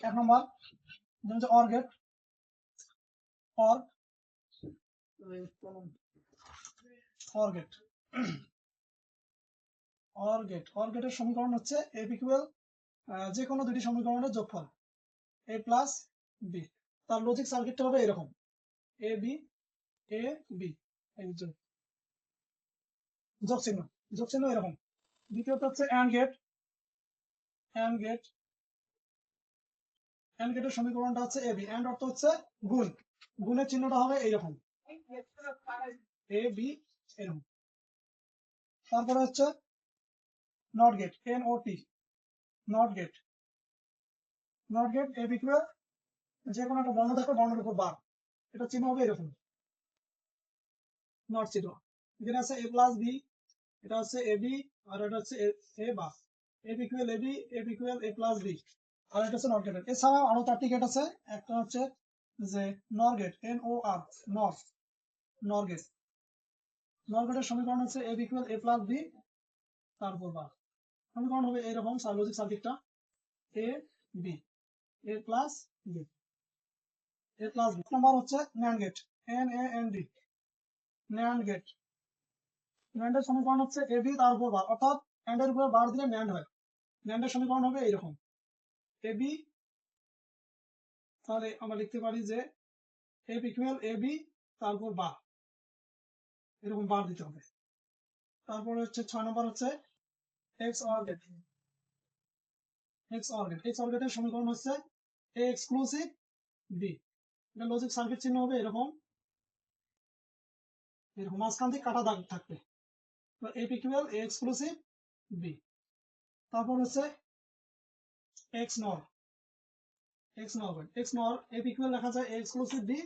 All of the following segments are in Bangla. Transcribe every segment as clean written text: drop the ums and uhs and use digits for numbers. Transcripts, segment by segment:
এক number OR gate, OR gate, OR gate, OR গেটের সমীকরণ হচ্ছে এ বি ইকুয়াল যে কোনো দুটি সমীকরণের যোগফল এ প্লাস বি। তার লজিক সার্কিটটা হবে এরকম এ বি এই যোগ চিহ্ন, যোগ চিহ্ন এরকম। দ্বিতীয়ত হচ্ছে অ্যান্ড গেট, অ্যান্ড গেট, অ্যান্ড গেটের সমীকরণটা হচ্ছে এ বি, অ্যান্ড অর্থ হচ্ছে গুণ, গুণের চিহ্নটা হবে এইরকম এ বি এরকম। তারপরে হচ্ছে NOT gate, N O T, NOT gate, NOT gate A B equal যে কোনো একটা বর্ণ থাকবে বর্ণের উপর বার, এটা চিহ্ন হবে এরকম নট চিহ্ন। এখানে আছে এ প্লাস বি, এটা হচ্ছে এ বি, আর এটা হচ্ছে এ বা এ B equal A B, A B equal A plus B, আর এটা হচ্ছে নট গেট। এছাড়াও আরো 4টি গেট আছে। একটা হচ্ছে যে নর গেট, এন ও আর, নর, নর গেট, নর গেটের সমীকরণ হচ্ছে A B equal A plus B তারপর বা। সমীকরণ হবে এরকম লজিক সার্কিটটা A B, A plus B, A plus B. Number হচ্ছে NAND gate, N A N D, NAND gate, ন্যান্ডের সমীকরণ হচ্ছে এ বি তার উপর বার, অর্থাৎ ন্যান্ডের উপর বার দিলে ন্যান্ড হয়। ন্যান্ডের সমীকরণ হবে এইরকম এ বি, তাহলে আমরা লিখতে পারি যে এ ইকুয়াল এ বি তারপর বার, এরকম বার দিতে হবে। তারপরে হচ্ছে 6 নম্বর হচ্ছে XOR gate, XOR gate, XOR গেটের সমীকরণ হচ্ছে এ এক্সক্লুসিভ বি। এটা লজিক সার্কিট চিহ্ন হবে এরকম, এরকম মাঝখান থেকে কাটা দাগ থাকবে, A equal A exclusive B. তারপর হচ্ছে এক্স নর, এক্স নর, এক্স নর এ ইকুয়াল লেখা যায় এ এক্সক্লুসিভ বি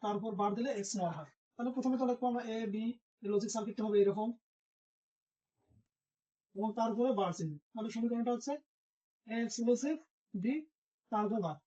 তারপর বার দিলে এক্স নর হয়। তাহলে প্রথমে তো লিখবো আমরা এ বি, লজিক সার্কিটটা হবে এরকম এবং তারপরে বার চিহ্ন। তাহলে সমীকরণটা হচ্ছে এ এক্সক্লুসিভ বি তারপর বার।